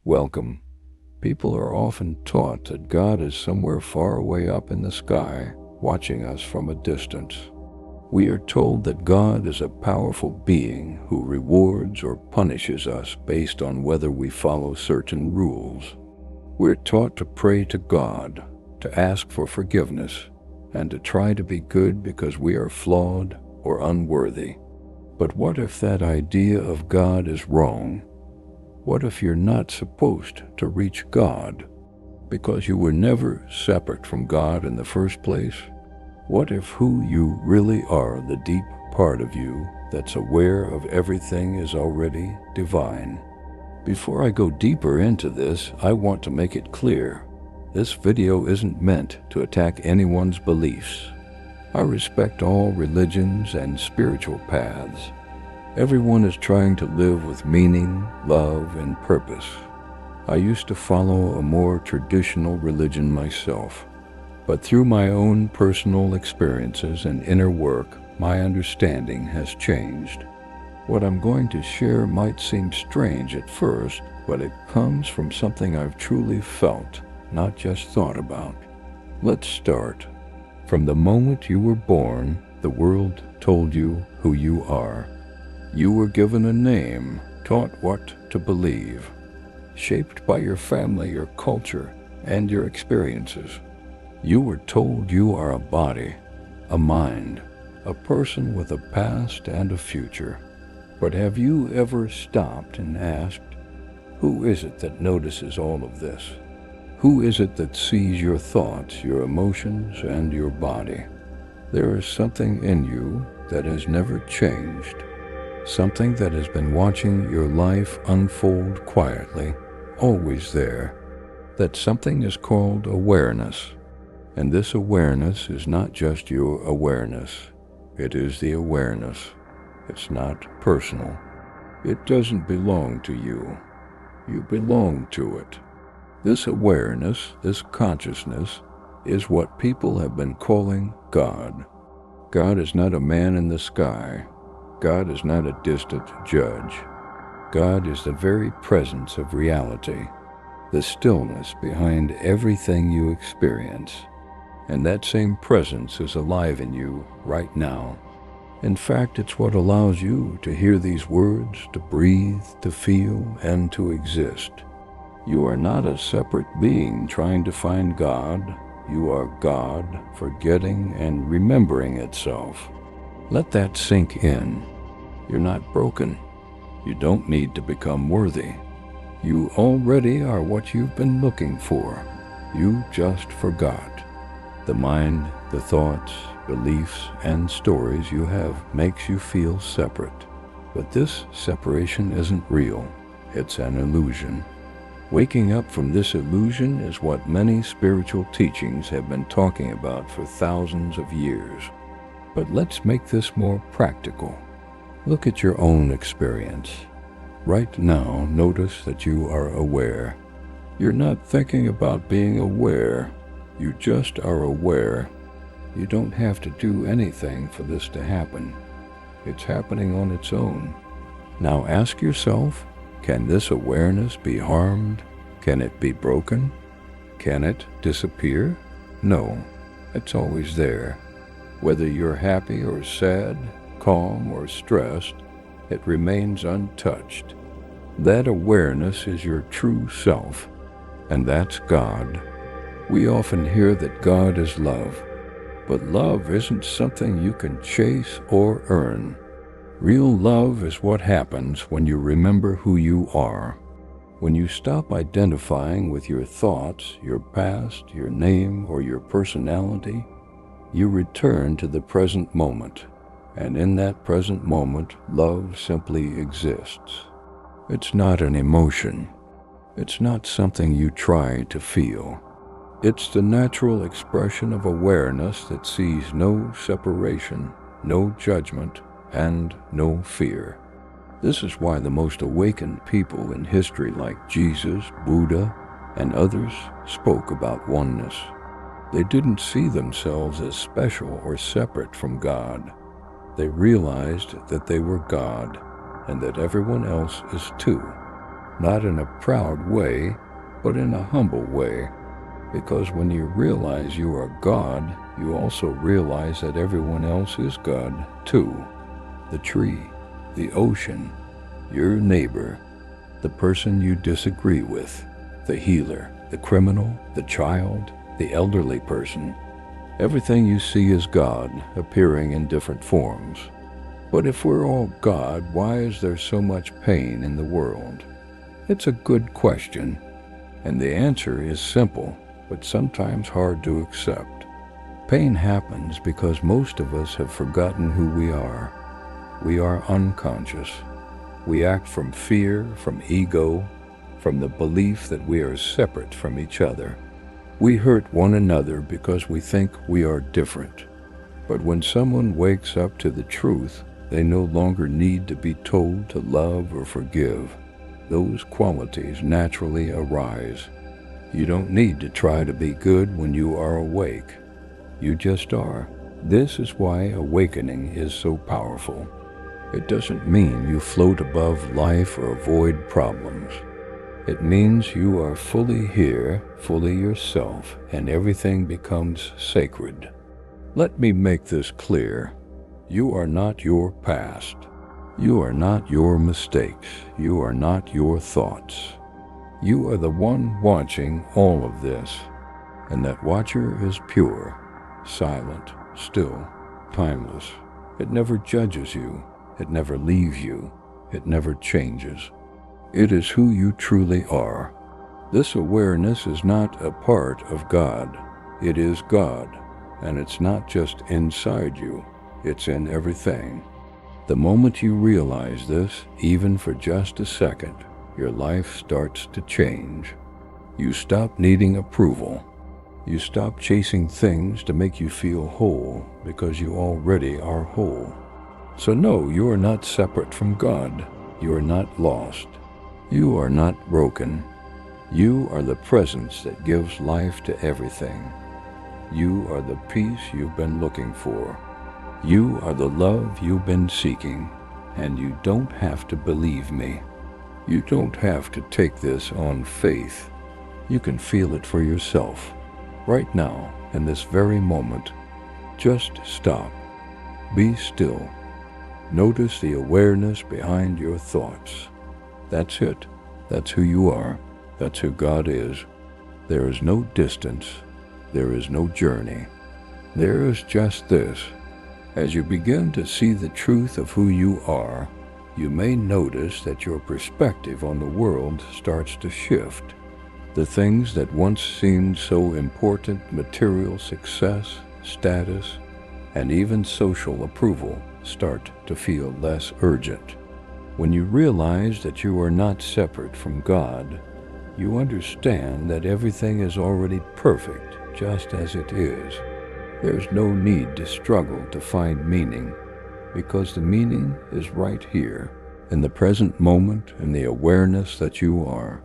Welcome. People are often taught that God is somewhere far away up in the sky, watching us from a distance. We are told that God is a powerful being who rewards or punishes us based on whether we follow certain rules. We're taught to pray to God, to ask for forgiveness, and to try to be good because we are flawed or unworthy. But what if that idea of God is wrong? What if you're not supposed to reach God because you were never separate from God in the first place? What if who you really are, the deep part of you that's aware of everything, is already divine? Before I go deeper into this, I want to make it clear. This video isn't meant to attack anyone's beliefs. I respect all religions and spiritual paths. Everyone is trying to live with meaning, love, and purpose. I used to follow a more traditional religion myself, but through my own personal experiences and inner work, my understanding has changed. What I'm going to share might seem strange at first, but it comes from something I've truly felt, not just thought about. Let's start. From the moment you were born, the world told you who you are. You were given a name, taught what to believe, shaped by your family, your culture, and your experiences. You were told you are a body, a mind, a person with a past and a future. But have you ever stopped and asked, who is it that notices all of this? Who is it that sees your thoughts, your emotions, and your body? There is something in you that has never changed, something that has been watching your life unfold quietly, always there. That something is called awareness. And this awareness is not just your awareness. It is the awareness. It's not personal. It doesn't belong to you. You belong to it. This awareness, this consciousness, is what people have been calling God. God is not a man in the sky. God is not a distant judge. God is the very presence of reality, the stillness behind everything you experience. And that same presence is alive in you right now. In fact, it's what allows you to hear these words, to breathe, to feel, and to exist. You are not a separate being trying to find God. You are God forgetting and remembering itself. Let that sink in. You're not broken. You don't need to become worthy. You already are what you've been looking for. You just forgot. The mind, the thoughts, beliefs, and stories you have makes you feel separate. But this separation isn't real. It's an illusion. Waking up from this illusion is what many spiritual teachings have been talking about for thousands of years. But let's make this more practical. Look at your own experience. Right now, notice that you are aware. You're not thinking about being aware. You just are aware. You don't have to do anything for this to happen. It's happening on its own. Now ask yourself, can this awareness be harmed? Can it be broken? Can it disappear? No, it's always there. Whether you're happy or sad, calm or stressed, it remains untouched. That awareness is your true self, and that's God. We often hear that God is love, but love isn't something you can chase or earn. Real love is what happens when you remember who you are. When you stop identifying with your thoughts, your past, your name, or your personality, you return to the present moment. And in that present moment, love simply exists. It's not an emotion. It's not something you try to feel. It's the natural expression of awareness that sees no separation, no judgment, and no fear. This is why the most awakened people in history like Jesus, Buddha, and others spoke about oneness. They didn't see themselves as special or separate from God. They realized that they were God and that everyone else is too. not in a proud way, but in a humble way. Because when you realize you are God, you also realize that everyone else is God too. The tree, the ocean, your neighbor, the person you disagree with, the healer, the criminal, the child, the elderly person. Everything you see is God appearing in different forms. But if we're all God, why is there so much pain in the world? It's a good question, and the answer is simple, but sometimes hard to accept. Pain happens because most of us have forgotten who we are. We are unconscious. We act from fear, from ego, from the belief that we are separate from each other. We hurt one another because we think we are different. But when someone wakes up to the truth, they no longer need to be told to love or forgive. Those qualities naturally arise. You don't need to try to be good when you are awake. You just are. This is why awakening is so powerful. It doesn't mean you float above life or avoid problems. It means you are fully here, fully yourself, and everything becomes sacred. Let me make this clear. You are not your past. You are not your mistakes. You are not your thoughts. You are the one watching all of this, and that watcher is pure, silent, still, timeless. It never judges you. It never leaves you. It never changes. It is who you truly are. This awareness is not a part of God. It is God, and it's not just inside you. It's in everything. The moment you realize this, even for just a second, your life starts to change. You stop needing approval. You stop chasing things to make you feel whole because you already are whole. So no, you are not separate from God. You are not lost. You are not broken. You are the presence that gives life to everything. You are the peace you've been looking for. You are the love you've been seeking, and you don't have to believe me. You don't have to take this on faith. You can feel it for yourself. Right now, in this very moment, just stop. Be still. Notice the awareness behind your thoughts. That's it. That's who you are. That's who God is. There is no distance. There is no journey. There is just this. As you begin to see the truth of who you are, you may notice that your perspective on the world starts to shift. The things that once seemed so important, material success, status, and even social approval, start to feel less urgent. When you realize that you are not separate from God, you understand that everything is already perfect just as it is. There's no need to struggle to find meaning, because the meaning is right here, in the present moment, in the awareness that you are.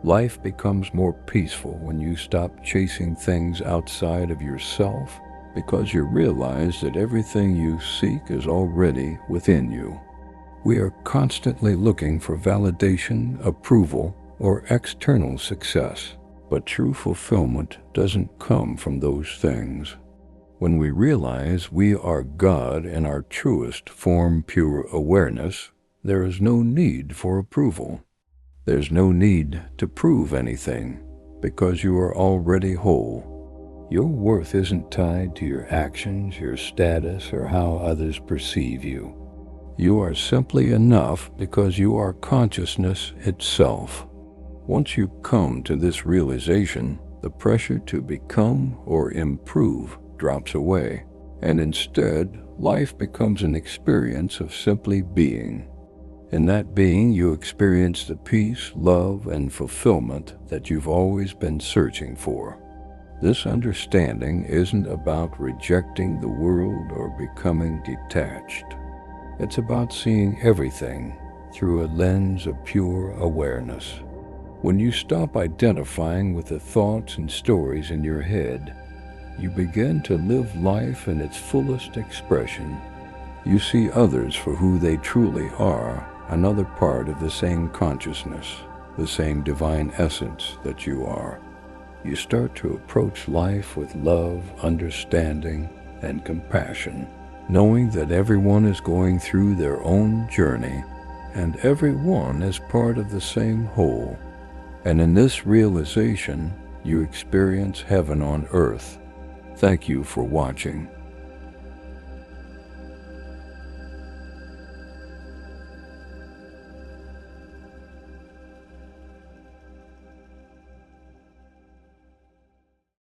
Life becomes more peaceful when you stop chasing things outside of yourself, because you realize that everything you seek is already within you. We are constantly looking for validation, approval, or external success, but true fulfillment doesn't come from those things. When we realize we are God in our truest form, pure awareness, there is no need for approval. There's no need to prove anything, because you are already whole. Your worth isn't tied to your actions, your status, or how others perceive you. You are simply enough because you are consciousness itself. Once you come to this realization, the pressure to become or improve drops away, and instead, life becomes an experience of simply being. In that being, you experience the peace, love, and fulfillment that you've always been searching for. This understanding isn't about rejecting the world or becoming detached. It's about seeing everything through a lens of pure awareness. When you stop identifying with the thoughts and stories in your head, you begin to live life in its fullest expression. You see others for who they truly are, another part of the same consciousness. the same divine essence that you are. You start to approach life with love, understanding, and compassion, knowing that everyone is going through their own journey and everyone is part of the same whole. And in this realization, you experience heaven on earth. Thank you for watching.